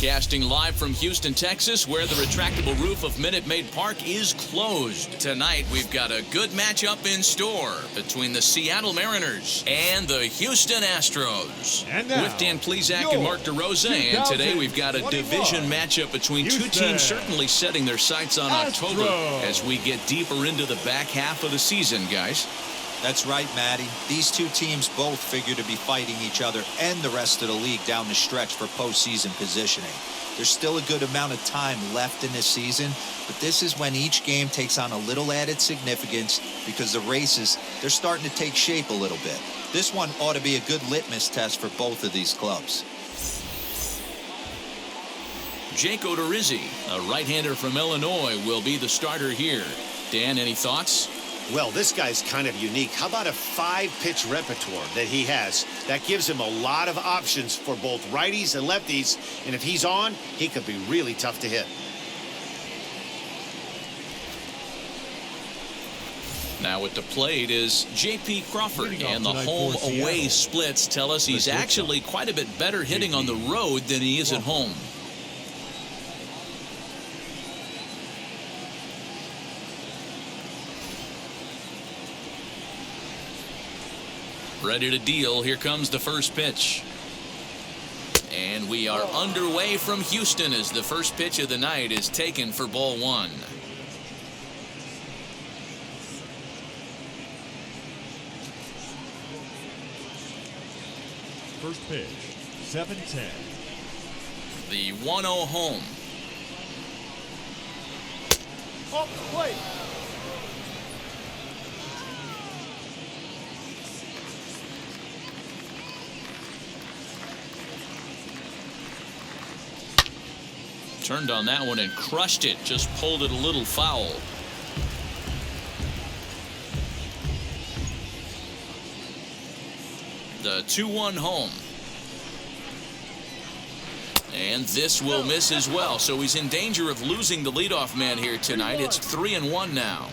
Broadcasting live from Houston, Texas, where the retractable roof of Minute Maid Park is closed. Tonight, we've got a good matchup in store between the Seattle Mariners and the Houston Astros. And now, with Dan Plesac and Mark DeRosa, and today we've got a division matchup between two teams certainly setting their sights on October as we get deeper into the back half of the season, guys. That's right, Matty. These two teams both figure to be fighting each other and the rest of the league down the stretch for postseason positioning. There's still a good amount of time left in this season, but this is when each game takes on a little added significance because the races, they're starting to take shape a little bit. This one ought to be a good litmus test for both of these clubs. Jake Odorizzi, a right-hander from Illinois, will be the starter here. Dan, any thoughts? Well, this guy's kind of unique. How about a 5-pitch repertoire that he has? That gives him a lot of options for both righties and lefties. And if he's on, he could be really tough to hit. Now at the plate is J.P. Crawford, and the home-away splits tell us he's actually quite a bit better hitting on the road than he is at home. Ready to deal. Here comes the first pitch. And we are underway from Houston as the first pitch of the night is taken for ball one. First pitch, 7-10. The 1-0 home. Off the plate. Turned on that one and crushed it. Just pulled it a little foul. The 2-1 home. And this will miss as well. So he's in danger of losing the leadoff man here tonight. It's 3-1 now.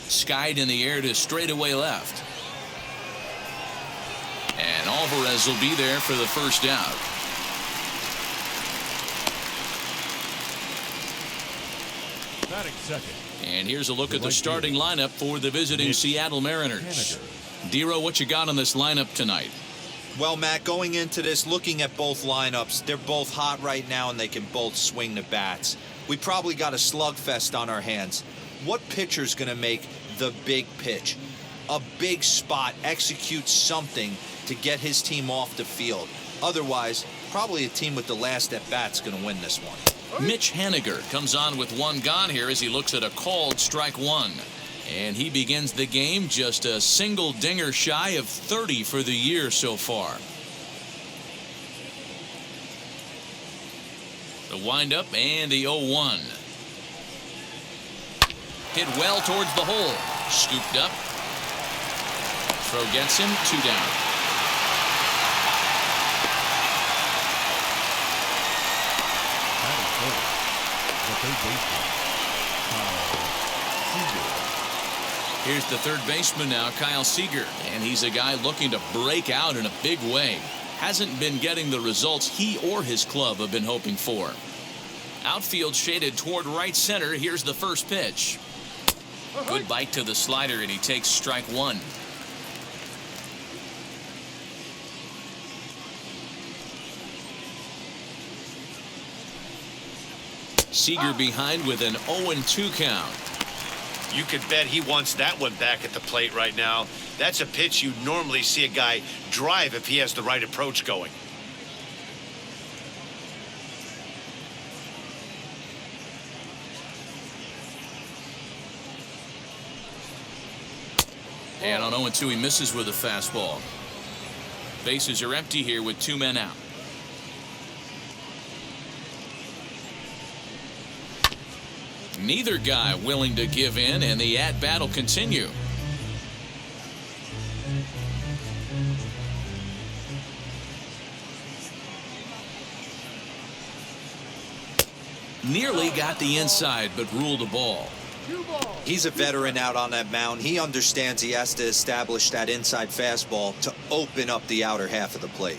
Skied in the air to straightaway left. And Alvarez will be there for the first out. Batting second. And here's a look at the starting lineup for the visiting Seattle Mariners. Dero, what you got on this lineup tonight? Well, Matt, going into this, looking at both lineups, they're both hot right now and they can both swing the bats. We probably got a slugfest on our hands. What pitcher's going to make the big pitch? A big spot, execute something to get his team off the field. Otherwise, probably a team with the last at bat's going to win this one. Mitch Haniger comes on with one gone here as he looks at a called strike one. And he begins the game just a single dinger shy of 30 for the year so far. The windup and the 0-1. Hit well towards the hole. Scooped up. Throw gets him. 2 down. Here's the third baseman now, Kyle Seager, and he's a guy looking to break out in a big way. Hasn't been getting the results he or his club have been hoping for. Outfield shaded toward right center. Here's the first pitch. Good bite to the slider, and he takes strike one. Seager behind with an 0-2 count. You could bet he wants that one back at the plate right now. That's a pitch you normally see a guy drive if he has the right approach going. And on 0-2, he misses with a fastball. Bases are empty here with 2 men out. Neither guy willing to give in, and the at-bat will continue. Nearly got the inside, but ruled a ball. He's a veteran out on that mound. He understands he has to establish that inside fastball to open up the outer half of the plate.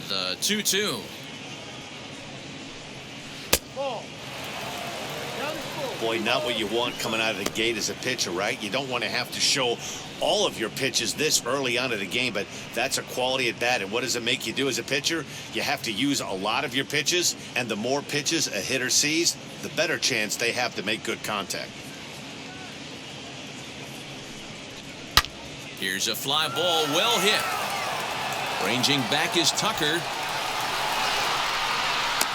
The 2-2. Boy, not what you want coming out of the gate as a pitcher, right? You don't want to have to show all of your pitches this early on in the game, but that's a quality at bat. And what does it make you do as a pitcher? You have to use a lot of your pitches, and the more pitches a hitter sees, the better chance they have to make good contact. Here's a fly ball, well hit. Ranging back is Tucker.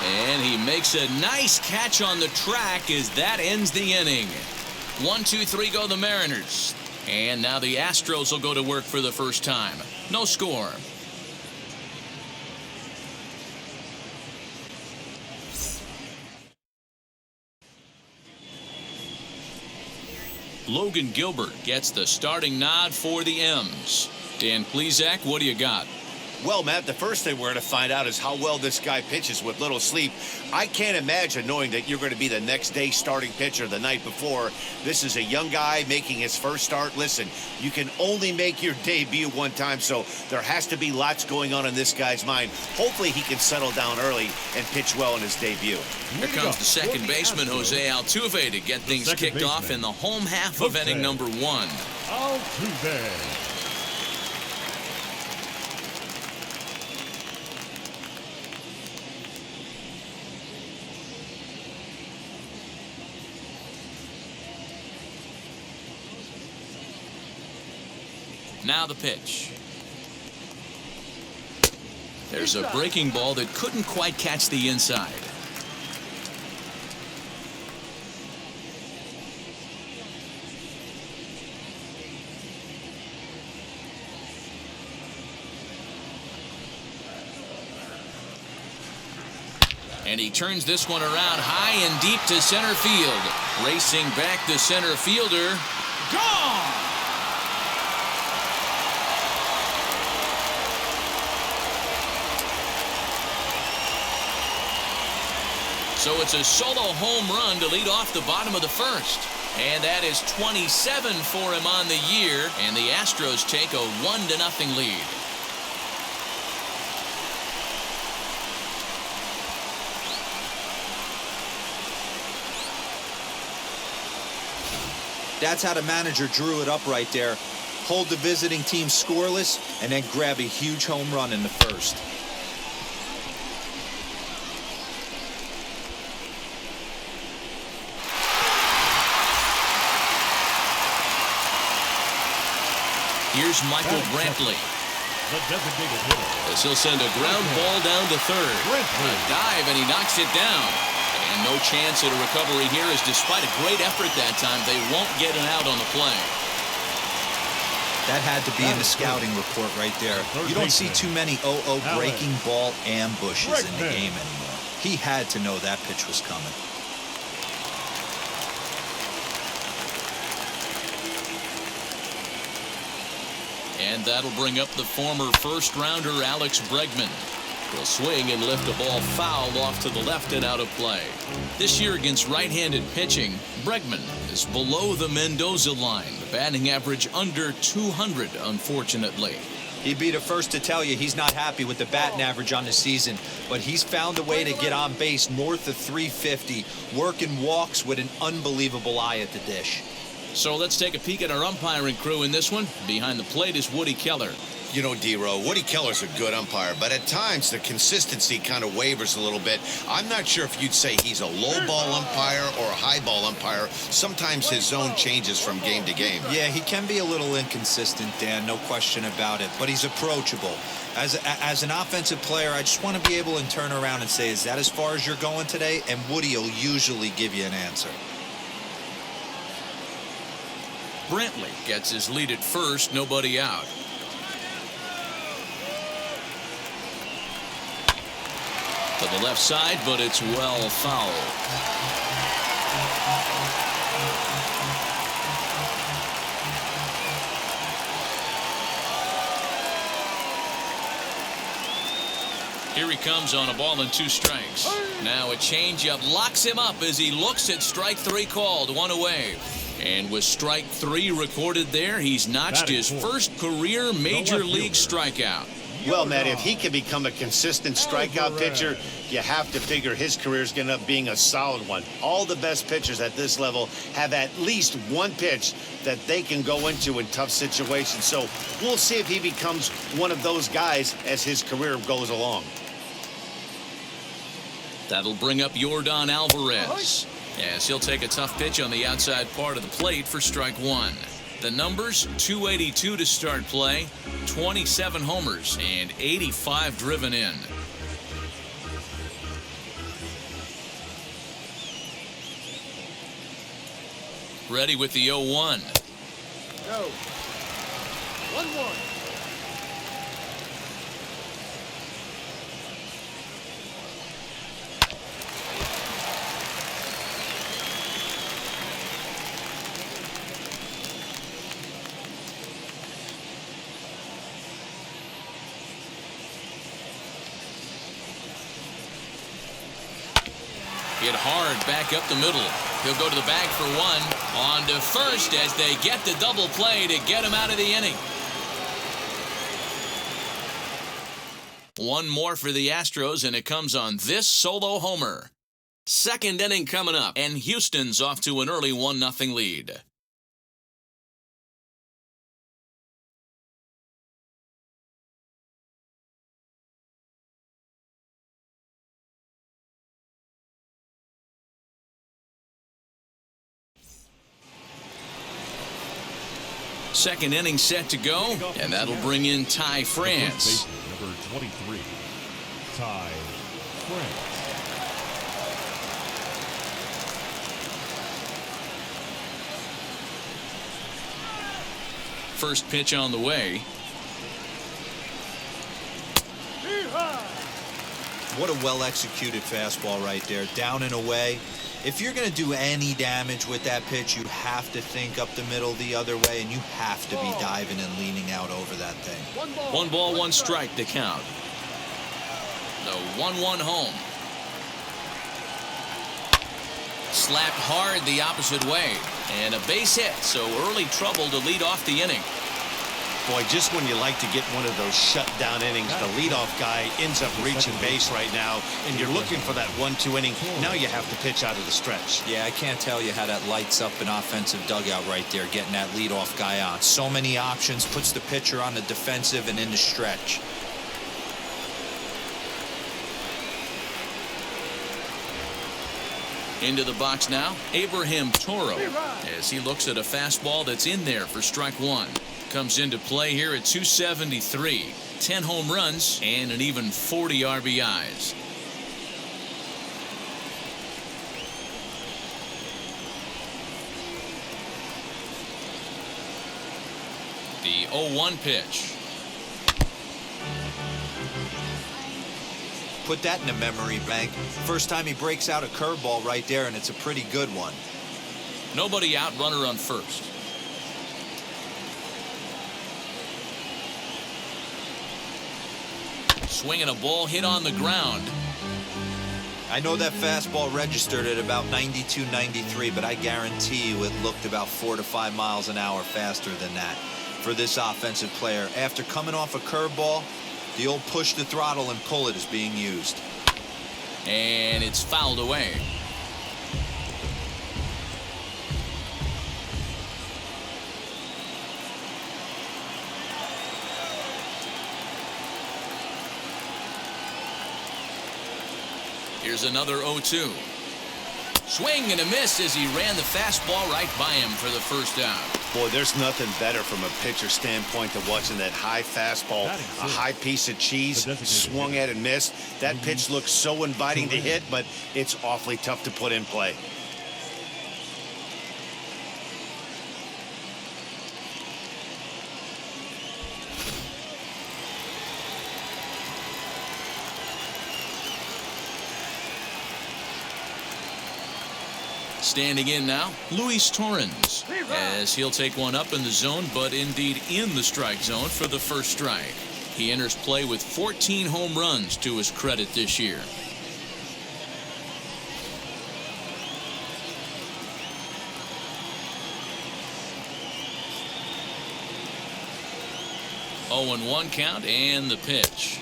And he makes a nice catch on the track as that ends the inning. 1-2-3 go the Mariners. And now the Astros will go to work for the first time. No score. Logan Gilbert gets the starting nod for the M's. Dan Plesac, what do you got? Well, Matt, the first thing we're going to find out is how well this guy pitches with little sleep. I can't imagine knowing that you're going to be the next day starting pitcher the night before. This is a young guy making his first start. Listen, you can only make your debut one time, so there has to be lots going on in this guy's mind. Hopefully he can settle down early and pitch well in his debut. Here comes the second baseman, Jose Altuve, to get things kicked off in the home half of inning number 1. Altuve. Now the pitch. There's a breaking ball that couldn't quite catch the inside. And he turns this one around high and deep to center field. Racing back the center fielder. Gone! So it's a solo home run to lead off the bottom of the first. And that is 27 for him on the year. And the Astros take a 1-0 lead. That's how the manager drew it up right there. Hold the visiting team scoreless and then grab a huge home run in the first. Here's Michael Brantley. The designated hitter. As he'll send a ground ball down to third. A dive, and he knocks it down. And no chance at a recovery here, as despite a great effort that time, they won't get an out on the play. That had to be in the scouting report right there. You don't see too many 0-0 breaking ball ambushes in the game anymore. He had to know that pitch was coming. And that'll bring up the former first-rounder Alex Bregman. He'll swing and lift a ball foul off to the left and out of play. This year against right-handed pitching, Bregman is below the Mendoza line. The batting average under 200, unfortunately. He'd be the first to tell you he's not happy with the batting average on the season, but he's found a way to get on base north of 350, working walks with an unbelievable eye at the dish. So let's take a peek at our umpiring crew in this one. Behind the plate is Woody Keller. You know, D-Row, Woody Keller's a good umpire, but at times the consistency kind of wavers a little bit. I'm not sure if you'd say he's a low ball umpire or a high ball umpire. Sometimes his zone changes from game to game. Yeah, he can be a little inconsistent, Dan, no question about it, but he's approachable. As an offensive player, I just want to be able to turn around and say, is that as far as you're going today? And Woody will usually give you an answer. Brantley gets his lead at first, nobody out. To the left side, but it's well foul. Here he comes on a ball and 2 strikes. Now a changeup locks him up as he looks at strike 3 called. 1 away. And with strike 3 recorded there, he's notched his first career major league strikeout. Well, Matt, if he can become a consistent strikeout pitcher, you have to figure his career is going to end up being a solid one. All the best pitchers at this level have at least one pitch that they can go into in tough situations. So we'll see if he becomes one of those guys as his career goes along. That'll bring up Yordan Alvarez, as he'll take a tough pitch on the outside part of the plate for strike 1. The numbers: 282 to start play, 27 homers, and 85 driven in. Ready with the 0-1. Go. 1-1. Hit hard back up the middle. He'll go to the bag for 1. On to first as they get the double play to get him out of the inning. 1 more for the Astros, and it comes on this solo homer. Second inning coming up, and Houston's off to an early 1-0 lead. Second inning set to go, and that'll bring in Ty France. Number 23, Ty France. First pitch on the way. What a well-executed fastball right there. Down and away. If you're going to do any damage with that pitch, you have to think up the middle the other way, and you have to be diving and leaning out over that thing. 1 ball, 1 strike to count. The 1-1 home. Slapped hard the opposite way. And a base hit, so early trouble to lead off the inning. Boy, just when you like to get one of those shutdown innings, the leadoff guy ends up reaching base right now, and you're looking for that 1-2 inning. Now you have to pitch out of the stretch. Yeah, I can't tell you how that lights up an offensive dugout right there, getting that leadoff guy on. So many options, puts the pitcher on the defensive and in the stretch. Into the box now, Abraham Toro, as he looks at a fastball that's in there for strike 1. Comes into play here at 273. 10 home runs and an even 40 RBIs. The 0-1 pitch. Put that in the memory bank. First time he breaks out a curveball right there, and it's a pretty good one. Nobody out, runner on first. Swinging a ball hit on the ground. I know that fastball registered at about 92, 93, but I guarantee you it looked about 4 to 5 miles an hour faster than that for this offensive player. After coming off a curveball, the old push the throttle and pull it is being used. And it's fouled away. Here's another 0-2. Swing and a miss as he ran the fastball right by him for the first out. Boy, there's nothing better from a pitcher standpoint than watching that high fastball, a high piece of cheese, swung at and missed. That pitch looks so inviting to hit, but it's awfully tough to put in play. Standing in now, Luis Torrens, as he'll take one up in the zone, but indeed in the strike zone for the first strike. He enters play with 14 home runs to his credit this year. Oh, and 1 count, and the pitch.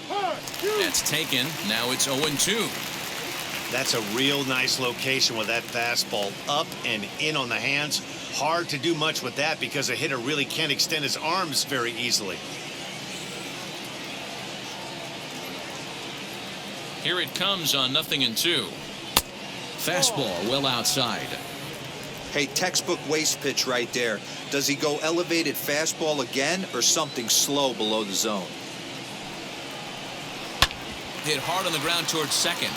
That's taken. Now it's 0-2. That's a real nice location with that fastball up and in on the hands. Hard to do much with that because a hitter really can't extend his arms very easily. Here it comes on 0-2. Fastball well outside. Hey, textbook waste pitch right there. Does he go elevated fastball again or something slow below the zone? Hit hard on the ground towards second.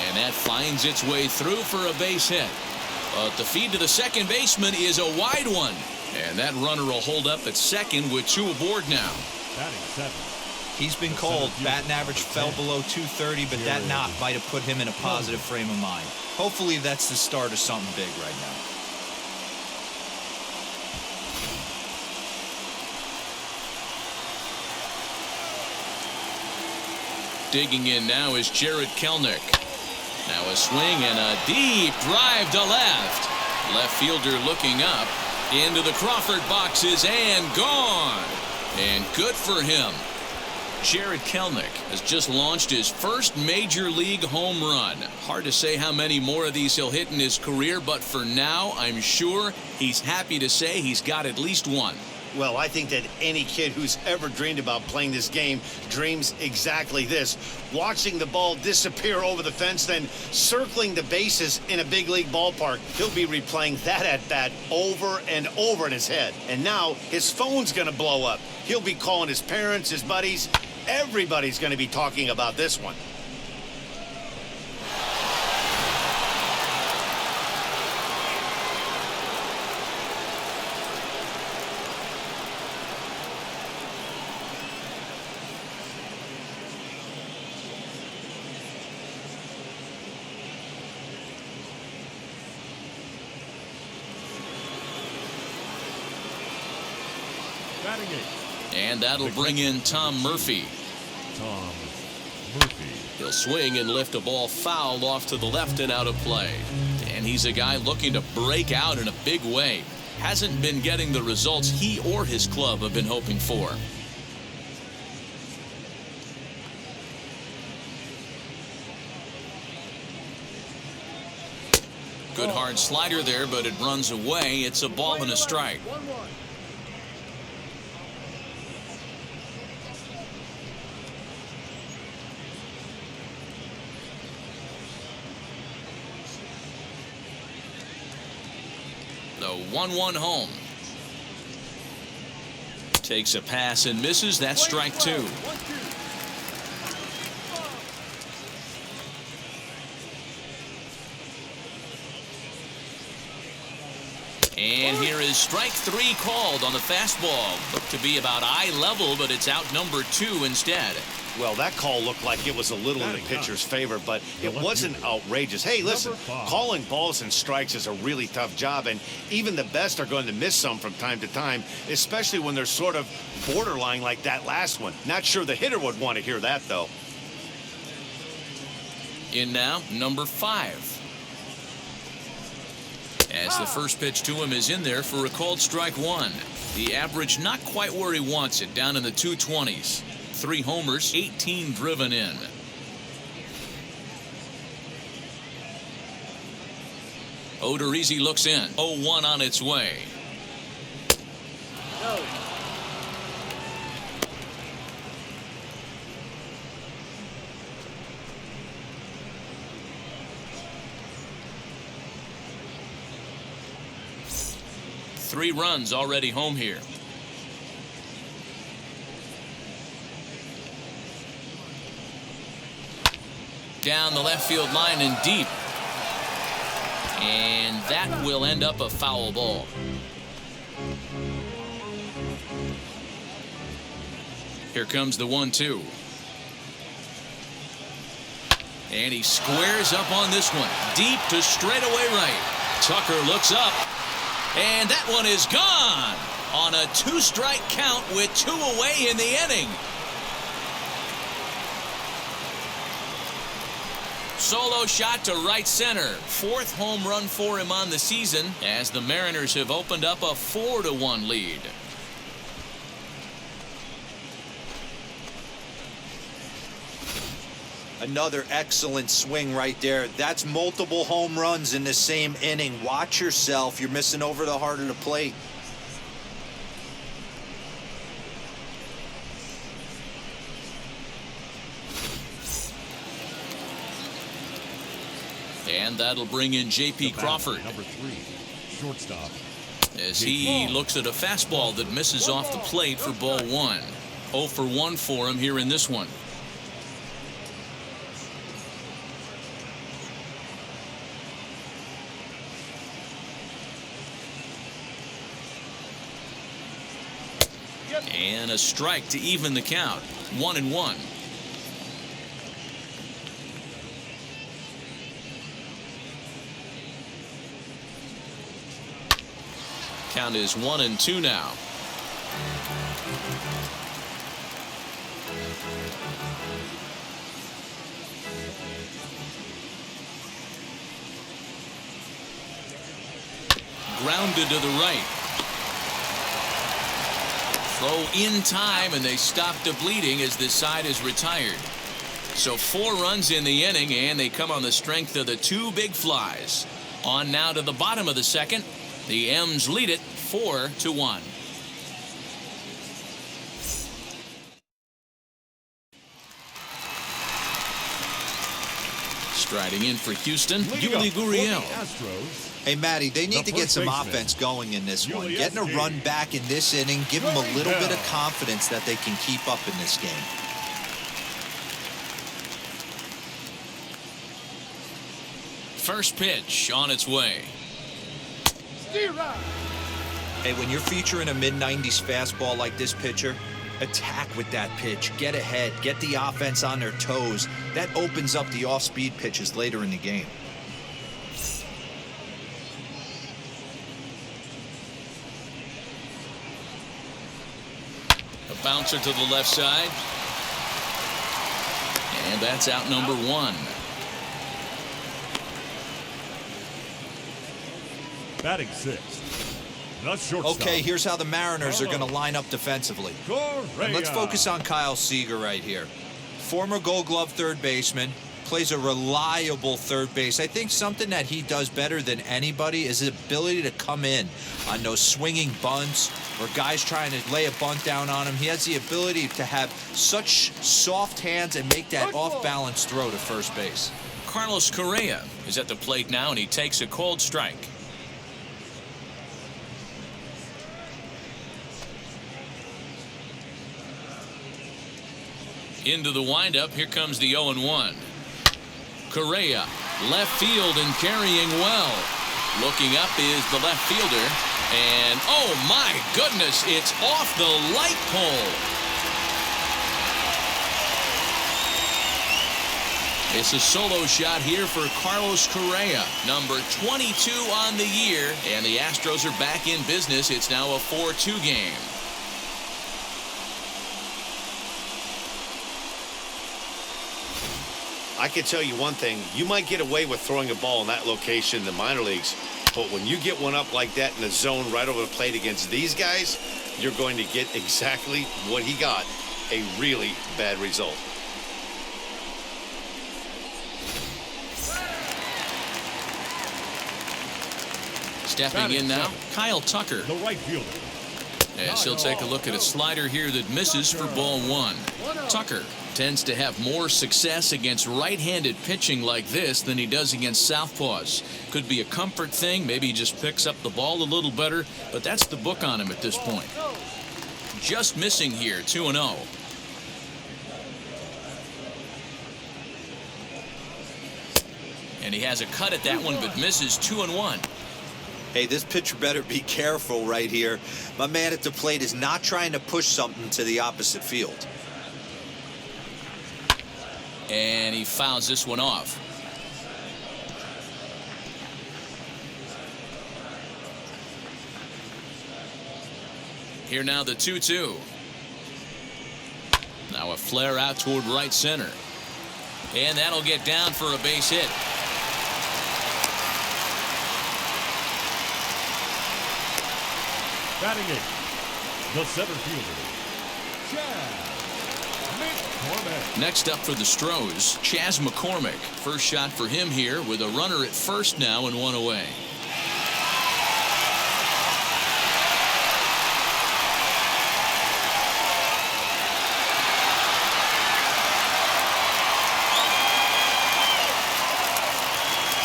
And that finds its way through for a base hit. But the feed to the second baseman is a wide one. And that runner will hold up at second with 2 aboard now. Batting 7th. He's been called. Batting average fell below 230, but that knock might have put him in a positive frame of mind. Hopefully that's the start of something big right now. Digging in now is Jared Kelenic. Now a swing and a deep drive to left. Left fielder looking up into the Crawford boxes and gone. And good for him. Jared Kelenic has just launched his first major league home run. Hard to say how many more of these he'll hit in his career, but for now, I'm sure he's happy to say he's got at least one. Well, I think that any kid who's ever dreamed about playing this game dreams exactly this. Watching the ball disappear over the fence, then circling the bases in a big league ballpark. He'll be replaying that at-bat over and over in his head. And now his phone's going to blow up. He'll be calling his parents, his buddies. Everybody's going to be talking about this one. Batting 8th. And that'll bring in Tom Murphy. Tom Murphy. He'll swing and lift a ball foul off to the left and out of play. And he's a guy looking to break out in a big way. Hasn't been getting the results he or his club have been hoping for. Good hard slider there, but it runs away. It's a ball and a strike. 1-1. The 1-1 home. Takes a pass and misses. That's strike 2. And here is strike 3 called on the fastball. Looked to be about eye level, but it's out number 2 instead. Well, that call looked like it was a little in the pitcher's favor, but it wasn't outrageous. Hey, listen, calling balls and strikes is a really tough job, and even the best are going to miss some from time to time, especially when they're sort of borderline like that last one. Not sure the hitter would want to hear that, though. In now, number 5. As the first pitch to him is in there for a called strike 1. The average not quite where he wants it, down in the 220s. 3 homers, 18 driven in. Odorizzi looks in. 0-1 on its way. No. Three runs already home here. Down the left field line and deep. And that will end up a foul ball. Here comes the 1-2. And he squares up on this one. Deep to straightaway right. Tucker looks up. And that one is gone on a 2-strike count with 2 away in the inning. solo shot to right center. 4th home run for him on the season as the Mariners have opened up a 4-1 lead. Another excellent swing right there. That's multiple home runs in the same inning. Watch yourself. You're missing over the heart of the plate. And that'll bring in J.P. Crawford. Number 3, shortstop. As he looks at a fastball that misses off the plate for ball 1. 0 for 1 for him here in this one. And a strike to even the count. 1-1. Count is 1-2 now. Grounded to the right. Throw in time, and they stop the bleeding as this side is retired. So 4 runs in the inning, and they come on the strength of the 2 big flies. On now to the bottom of the second. The M's lead it 4-1. Striding in for Houston, Yuli Gurriel. Hey, Matty, they need to get some offense going in this one. Getting a run back in this inning, give them a little bit of confidence that they can keep up in this game. First pitch on its way. Hey, when you're featuring a mid-90s fastball like this pitcher, attack with that pitch. Get ahead. Get the offense on their toes. That opens up the off-speed pitches later in the game. A bouncer to the left side. And that's out number 1. Batting 6th. Okay, here's how the Mariners are going to line up defensively. And let's focus on Kyle Seager right here. Former Gold Glove third baseman, plays a reliable third base. I think something that he does better than anybody is his ability to come in on those swinging bunts or guys trying to lay a bunt down on him. He has the ability to have such soft hands and make that off-balance throw to first base. Carlos Correa is at the plate now, and he takes a cold strike. Into the windup, here comes the 0-1. Correa, left field and carrying well. Looking up is the left fielder, and oh my goodness, it's off the light pole. It's a solo shot here for Carlos Correa, number 22 on the year, and the Astros are back in business. It's now a 4-2 game. I can tell you one thing. You might get away with throwing a ball in that location in the minor leagues, but when you get one up like that in the zone right over the plate against these guys, you're going to get exactly what he got, a really bad result. Stepping in now, Kyle Tucker. The right fielder. As he'll take a look at a slider here that misses for ball 1. Tucker tends to have more success against right-handed pitching like this than he does against southpaws. Could be a comfort thing. Maybe he just picks up the ball a little better, but that's the book on him at this point. Just missing here, 2-0. And he has a cut at that one, but misses 2-1. Hey, this pitcher better be careful right here. My man at the plate is not trying to push something to the opposite field. And he fouls this one off. Here now the 2-2. Now a flare out toward right center. And that'll get down for a base hit. Batting eighth, the center fielder, Chad McCormick. Next up for the Astros, Chas McCormick. First shot for him here with a runner at first now and one away.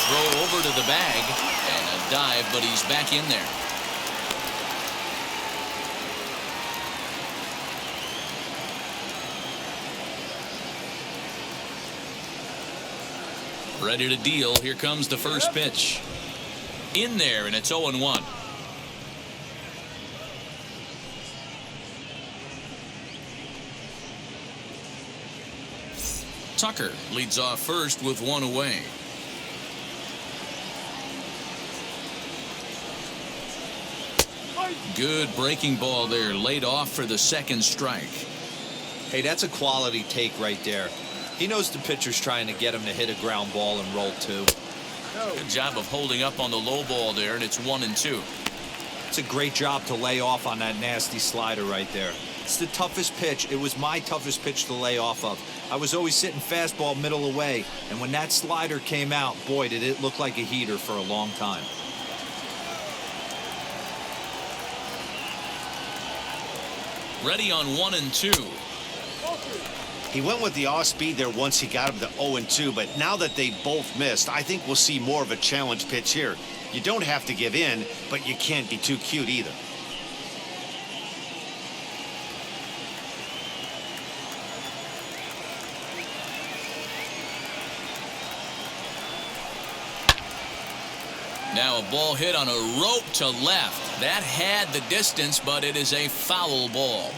Throw over to the bag and a dive, but he's back in there. Ready to deal. Here comes the first pitch. In there, and it's 0-1. Tucker leads off first with one away. Good breaking ball there, laid off for the second strike. Hey, that's a quality take right there. He knows the pitcher's trying to get him to hit a ground ball and roll two. Good job of holding up on the low ball there, and it's 1-2. It's a great job to lay off on that nasty slider right there. It's the toughest pitch. It was my toughest pitch to lay off of. I was always sitting fastball middle away, and when that slider came out, boy, did it look like a heater for a long time. Ready on 1-2. He went with the off speed there once he got him to 0-2, but now that they both missed, I think we'll see more of a challenge pitch here. You don't have to give in, but you can't be too cute either. Now a ball hit on a rope to left. That had the distance, but it is a foul ball.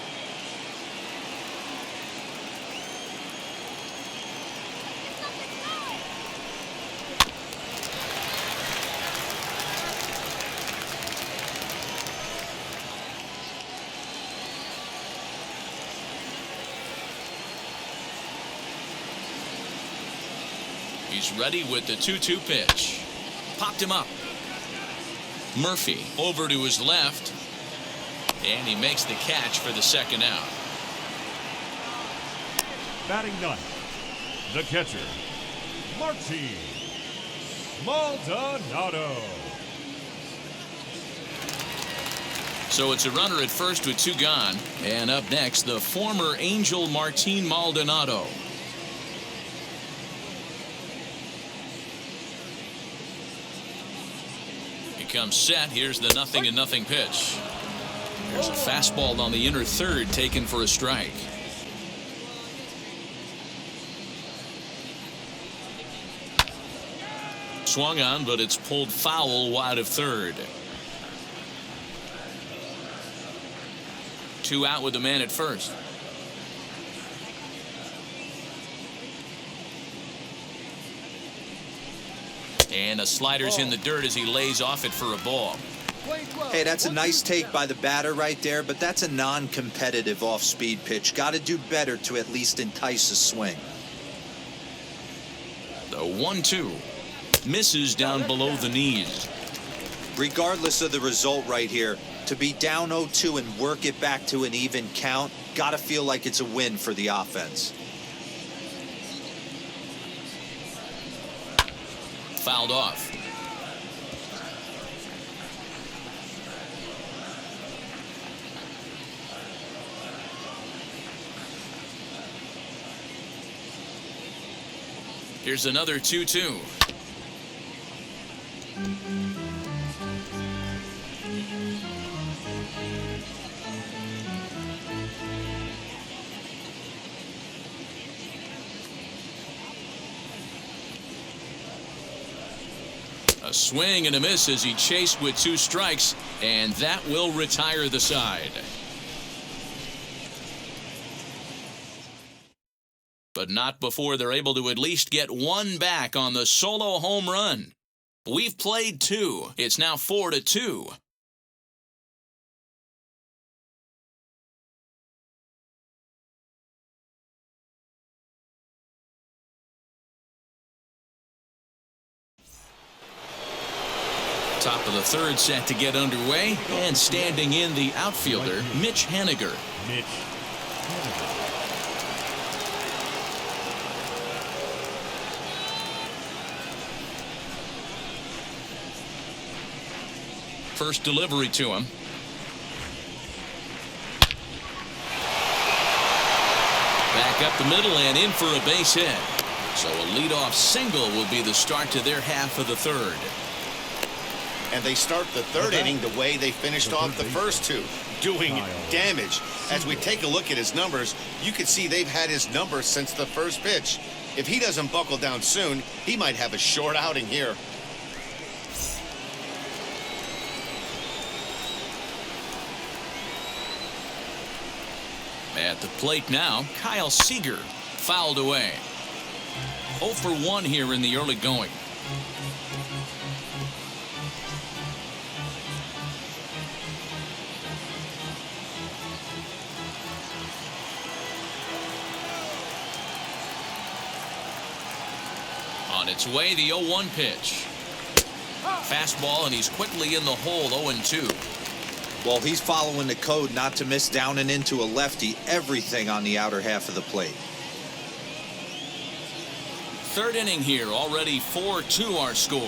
He's ready with the 2-2 pitch. Popped him up. Murphy over to his left, and he makes the catch for the second out. Batting ninth, the catcher, Martin Maldonado. So it's a runner at first with two gone, and up next the former Angel Martin Maldonado. Comes set. Here's the 0-0 pitch. There's a fastball on the inner third taken for a strike. Swung on, but it's pulled foul wide of third. Two out with the man at first. And a slider's in the dirt as he lays off it for a ball. Hey, that's a nice take by the batter right there, but that's a non-competitive off-speed pitch. Got to do better to at least entice a swing. The 1-2 misses down below the knees. Regardless of the result right here, to be down 0-2 and work it back to an even count, got to feel like it's a win for the offense. Fouled off. Here's another 2-2. A swing and a miss as he chased with two strikes, and that will retire the side. But not before they're able to at least get one back on the solo home run. We've played two. It's now 4-2. Top of the third set to get underway, and standing in the outfielder, Mitch Haniger. Mitch Haniger. First delivery to him. Back up the middle and in for a base hit. So a leadoff single will be the start to their half of the third. And they start the third inning the way they finished off the first two, doing damage. As we take a look at his numbers, you can see they've had his number since the first pitch. If he doesn't buckle down soon, he might have a short outing here. At the plate now, Kyle Seager fouled away. 0 for 1 here in the early going. On its way, the 0-1 pitch. Fastball, and he's quickly in the hole, 0-2. Well, he's following the code not to miss down and into a lefty. Everything on the outer half of the plate. Third inning here, already 4-2 our score.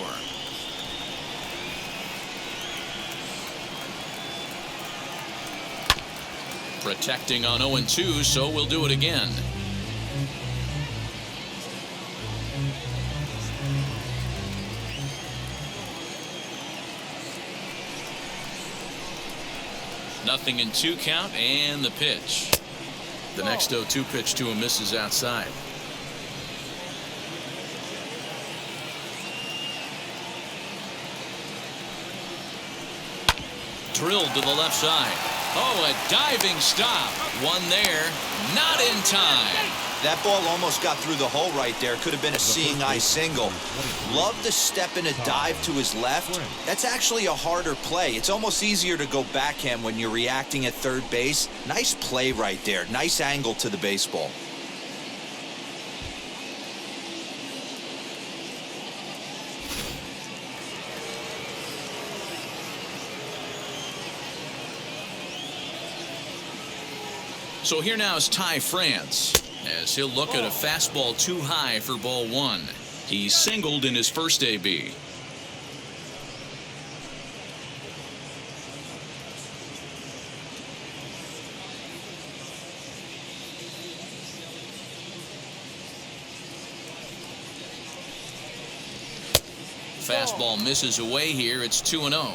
Protecting on 0-2, so we'll do it again. Nothing in 2 count, and the pitch. The next 0-2 pitch to him misses outside. Drilled to the left side. Oh, a diving stop. One there, not in time. That ball almost got through the hole right there. Could have been a seeing eye single. Love to step in a dive to his left. That's actually a harder play. It's almost easier to go backhand when you're reacting at third base. Nice play right there. Nice angle to the baseball. So here now is Ty France, as he'll look at a fastball too high for ball 1. He singled in his first AB. Fastball misses away here. It's 2-0.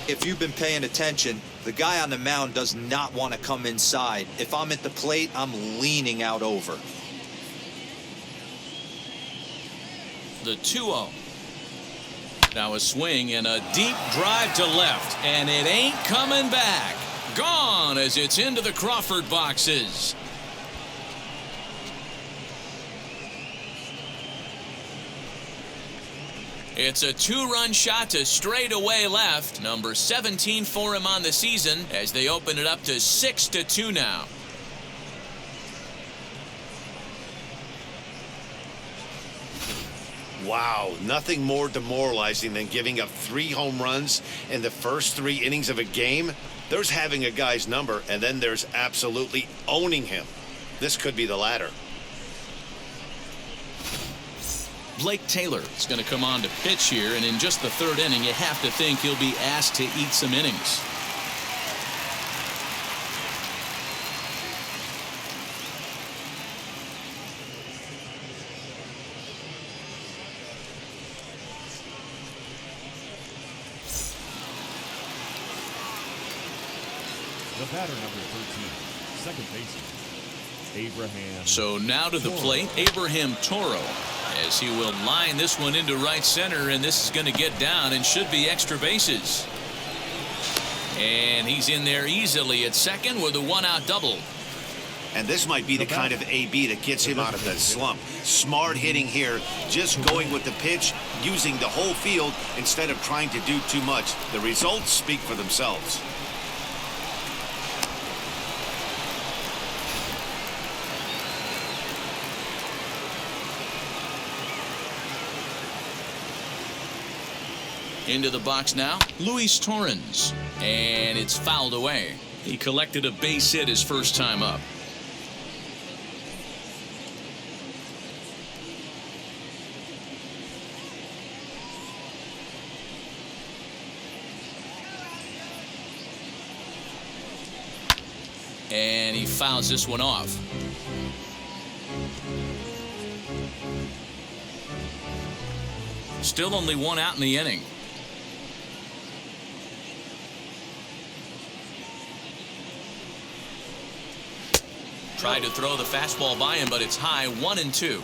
If you've been paying attention, the guy on the mound does not want to come inside. If I'm at the plate, I'm leaning out over. The 2-0. Now a swing and a deep drive to left, and it ain't coming back. Gone as it's into the Crawford boxes. It's a 2-run shot to straightaway left. Number 17 for him on the season as they open it up to 6-2 now. Wow, nothing more demoralizing than giving up 3 home runs in the first 3 innings of a game. There's having a guy's number, and then there's absolutely owning him. This could be the latter. Blake Taylor is going to come on to pitch here, and in just the 3rd inning, you have to think he'll be asked to eat some innings. The batter, number 13, second baseman, Abraham. So now to the plate, Abraham Toro, as he will line this one into right center, and this is going to get down and should be extra bases. And he's in there easily at second with a 1-out double. And this might be the kind of AB that gets him out of that slump. Smart hitting here, just going with the pitch, using the whole field instead of trying to do too much. The results speak for themselves. Into the box now, Luis Torrens. And it's fouled away. He collected a base hit his first time up. And he fouls this one off. Still only one out in the inning. Tried to throw the fastball by him, but it's high, 1-2.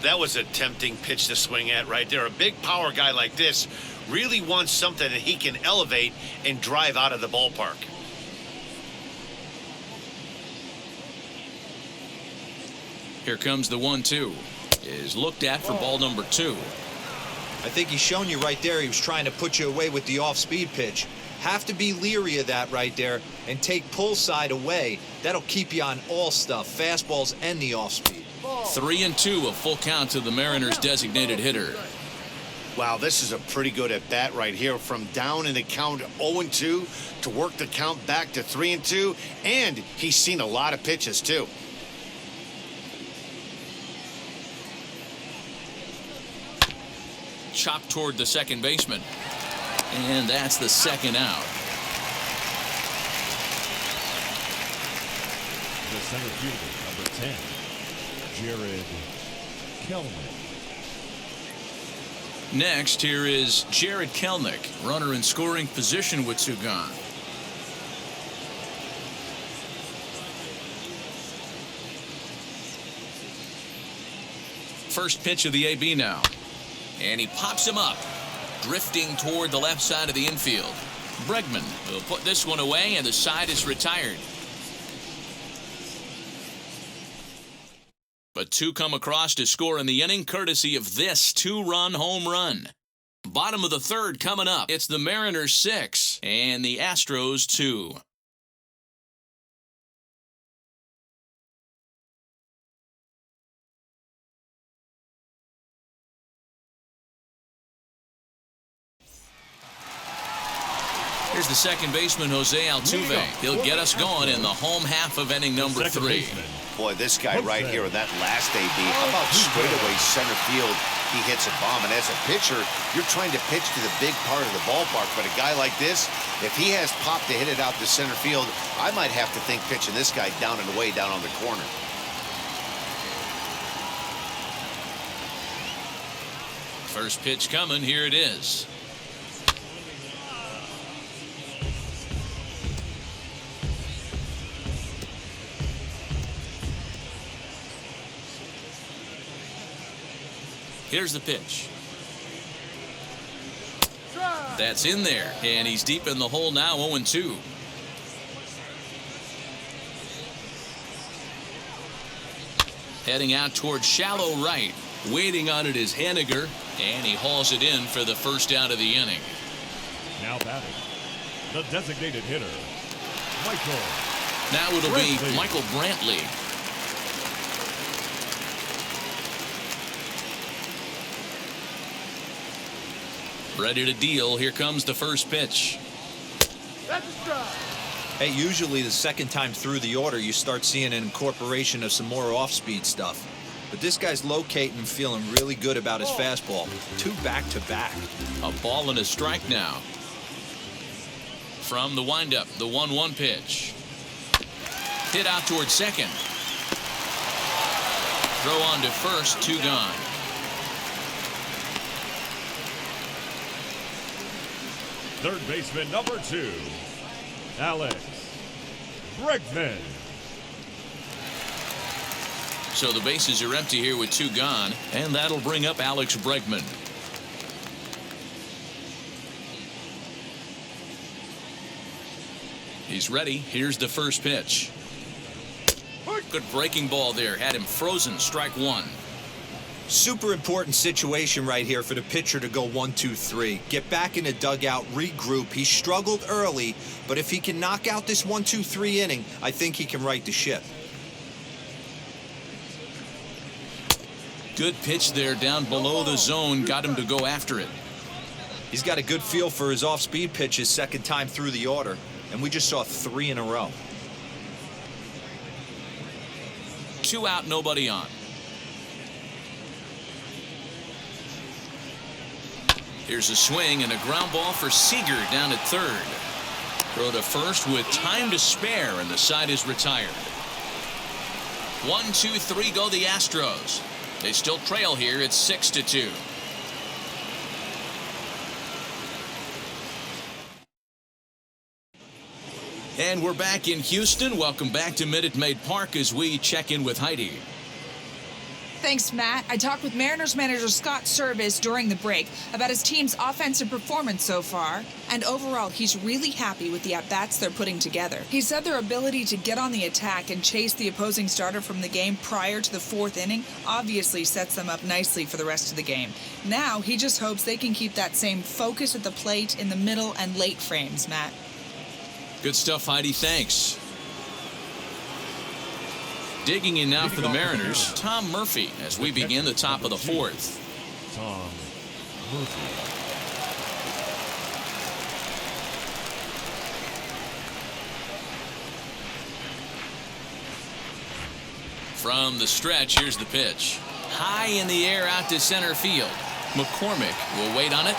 That was a tempting pitch to swing at right there. A big power guy like this really wants something that he can elevate and drive out of the ballpark. Here comes the 1-2. Is looked at for ball number 2. I think he's shown you right there he was trying to put you away with the off-speed pitch. Have to be leery of that right there and take pull side away. That'll keep you on all stuff, fastballs and the off-speed. 3-2, a full count to the Mariners' designated hitter. Wow, this is a pretty good at bat right here. From down in the count 0-2 to work the count back to 3-2, and he's seen a lot of pitches too. Chopped toward the second baseman. And that's the second out. The center fielder, number 10, Jared Kelnick. Next, here is Jared Kelnick, runner in scoring position with two gone. First pitch of the AB now. And he pops him up, drifting toward the left side of the infield. Bregman will put this one away, and the side is retired. But two come across to score in the inning, courtesy of this two-run home run. Bottom of the third coming up. It's the Mariners 6 and the Astros 2. Here's the second baseman, Jose Altuve. He'll get us going in the home half of inning number 3. Boy, this guy right here in that last AB, how about straightaway center field? He hits a bomb, and as a pitcher, you're trying to pitch to the big part of the ballpark. But a guy like this, if he has pop to hit it out to center field, I might have to think pitching this guy down and away down on the corner. First pitch coming. Here it is. Here's the pitch. That's in there, and he's deep in the hole now, 0-2. Heading out towards shallow right. Waiting on it is Haniger, and he hauls it in for the first out of the inning. Now batting, the designated hitter, Michael. Now it'll be Michael Brantley. Ready to deal. Here comes the first pitch. Hey, usually the second time through the order, you start seeing an incorporation of some more off-speed stuff. But this guy's locating and feeling really good about his fastball. 2 back-to-back. A ball and a strike now. From the windup, the 1-1 pitch. Hit out towards second. Throw on to first, 2 gone. Third baseman, number 2, Alex Bregman. So the bases are empty here with 2 gone, and that'll bring up Alex Bregman. He's ready. Here's the first pitch. Good breaking ball there. Had him frozen. Strike 1. Super important situation right here for the pitcher to go 1-2-3. Get back in the dugout, regroup. He struggled early, but if he can knock out this 1-2-3 inning, I think he can right the ship. Good pitch there down below the zone. Got him to go after it. He's got a good feel for his off-speed pitches second time through the order, and we just saw 3 in a row. 2 out, nobody on. Here's a swing and a ground ball for Seager down at third. Throw to first with time to spare, and the side is retired. 1, 2, 3 go the Astros. They still trail here. It's 6-2. And we're back in Houston. Welcome back to Minute Maid Park as we check in with Heidi. Thanks, Matt. I talked with Mariners manager Scott Service during the break about his team's offensive performance so far, and overall, he's really happy with the at-bats they're putting together. He said their ability to get on the attack and chase the opposing starter from the game prior to the 4th inning obviously sets them up nicely for the rest of the game. Now, he just hopes they can keep that same focus at the plate in the middle and late frames, Matt. Good stuff, Heidi. Thanks. Digging in now for the Mariners, Tom Murphy, as we begin the top of the 4th. Tom Murphy. From the stretch, here's the pitch. High in the air out to center field. McCormick will wait on it.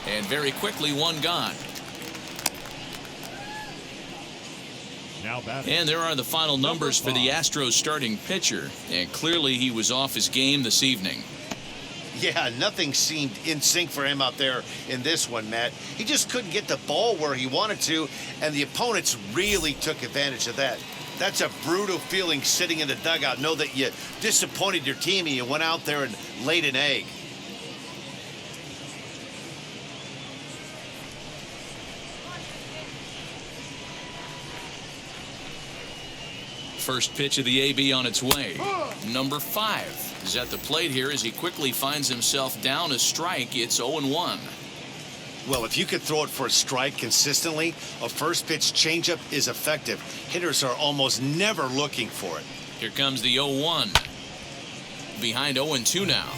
And very quickly, 1 gone. And there are the final numbers for the Astros starting pitcher, and clearly he was off his game this evening. Yeah, nothing seemed in sync for him out there in this one, Matt. He just couldn't get the ball where he wanted to, and the opponents really took advantage of that. That's a brutal feeling sitting in the dugout. Know that you disappointed your team and you went out there and laid an egg. First pitch of the AB on its way. Number 5 is at the plate here as he quickly finds himself down a strike. It's 0-1. Well, if you could throw it for a strike consistently, a first pitch changeup is effective. Hitters are almost never looking for it. Here comes the 0-1. Behind 0-2 now.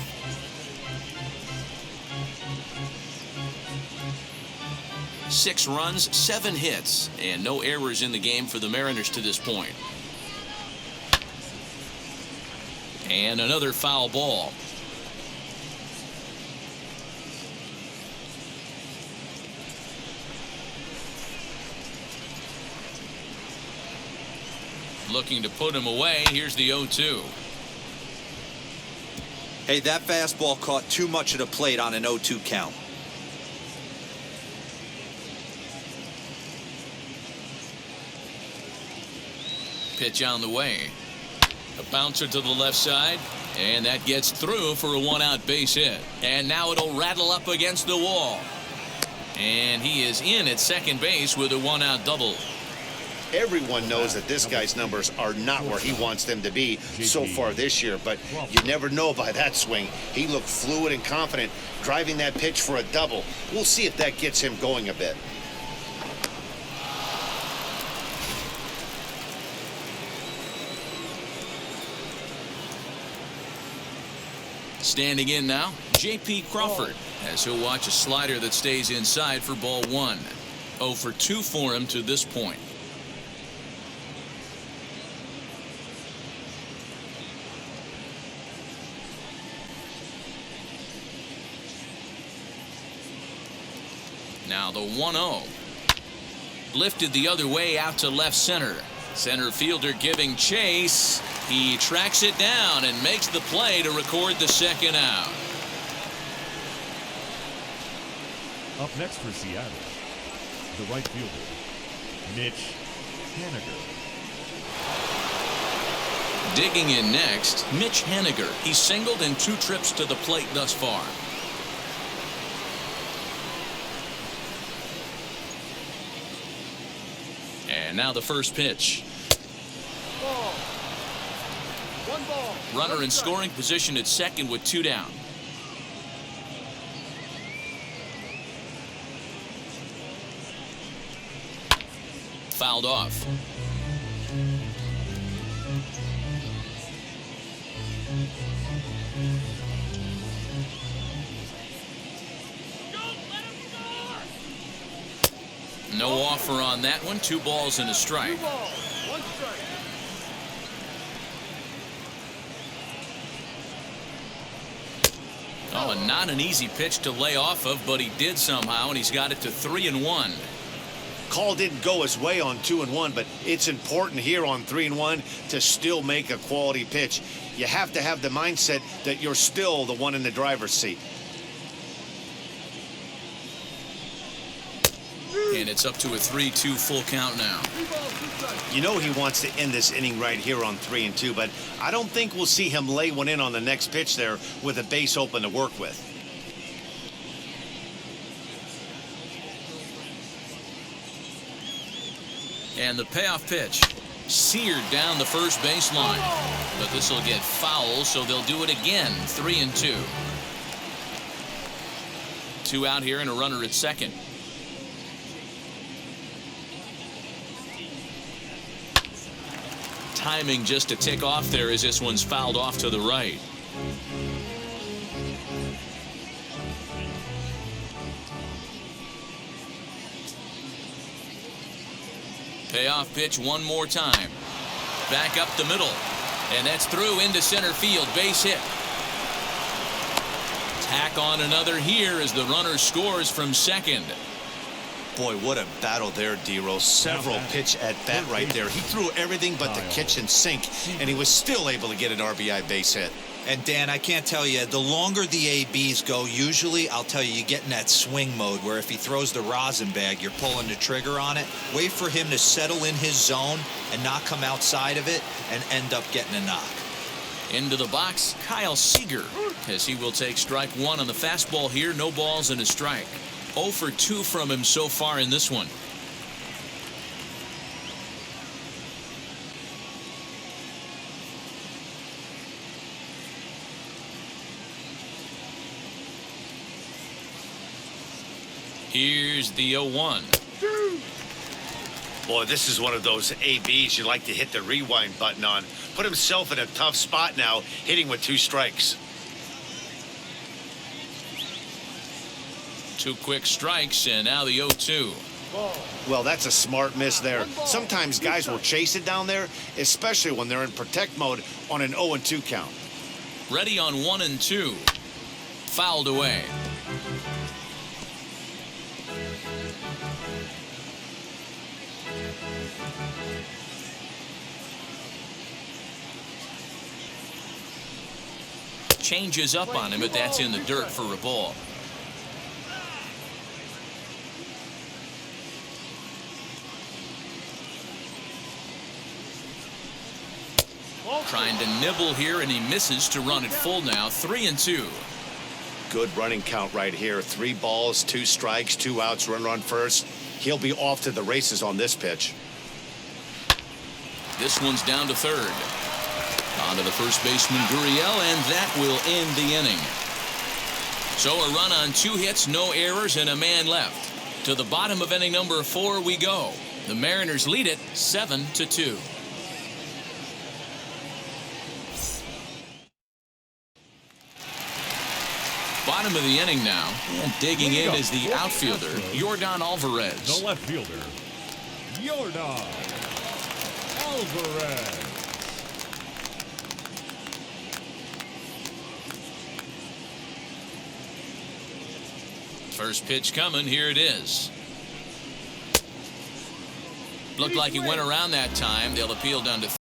Six runs, 7 hits, and no errors in the game for the Mariners to this point. And another foul ball. Looking to put him away. Here's the 0-2. Hey, that fastball caught too much of the plate on an 0-2 count. Pitch on the way. A bouncer to the left side, and that gets through for a 1-out base hit. And now it'll rattle up against the wall. And he is in at second base with a 1-out double. Everyone knows that this guy's numbers are not where he wants them to be so far this year, but you never know by that swing. He looked fluid and confident, driving that pitch for a double. We'll see if that gets him going a bit. Standing in now, J.P. Crawford, as he'll watch a slider that stays inside for ball 1. 0 for 2 for him to this point. Now the 1-0. Lifted the other way out to left center. Center fielder giving chase. He tracks it down and makes the play to record the second out. Up next for Seattle, the right fielder, Mitch Haniger. Digging in next, Mitch Haniger. He's singled in 2 trips to the plate thus far. And now the first pitch. Ball. 1 ball. Runner in scoring position at second with 2 down. Fouled off. No offer on that one. 2 balls and a strike. 2 balls, 1 strike. Oh, and not an easy pitch to lay off of, but he did somehow, and he's got it to 3-1. Call didn't go his way on 2-1, but it's important here on 3-1 to still make a quality pitch. You have to have the mindset that you're still the one in the driver's seat. And it's up to a 3-2 full count now. 3 balls, 2 strikes. You know he wants to end this inning right here on 3-2, but I don't think we'll see him lay one in on the next pitch there with a base open to work with. And the payoff pitch seared down the first base line. But this will get foul, so they'll do it again. 3-2. 2 out here and a runner at second. Timing just a tick off there as this one's fouled off to the right. Payoff pitch one more time. Back up the middle. And that's through into center field. Base hit. Tack on another here as the runner scores from second. Boy, what a battle there, D-Rose. Several pitch at bat right there. He threw everything but the kitchen sink, and he was still able to get an RBI base hit. And Dan, I can't tell you, the longer the ABs go, usually, I'll tell you get in that swing mode where if he throws the rosin bag, you're pulling the trigger on it. Wait for him to settle in his zone and not come outside of it and end up getting a knock. Into the box, Kyle Seager, as he will take strike 1 on the fastball here. No balls and a strike. 0 for 2 from him so far in this one. Here's the 0-1. Boy, this is one of those ABs you like to hit the rewind button on. Put himself in a tough spot now, hitting with 2 strikes. 2 quick strikes, and now the 0-2. Well, that's a smart miss there. Sometimes guys will chase it down there, especially when they're in protect mode on an 0-2 count. Ready on 1 and 2. Fouled away. Changes up on him, but that's in the dirt for a ball. Trying to nibble here, and he misses to run it full now. 3-2. Good running count right here. 3 balls, 2 strikes, 2 outs, runner on first. He'll be off to the races on this pitch. This one's down to third. On to the first baseman, Gurriel, and that will end the inning. So a run on 2 hits, no errors, and a man left. To the bottom of inning number 4 we go. The Mariners lead it 7-2. Bottom of the inning now, and digging in is the outfielder, Yordan Alvarez. The left fielder, Yordan Alvarez. First pitch coming, here it is. Looked like he went around that time. They'll appeal down to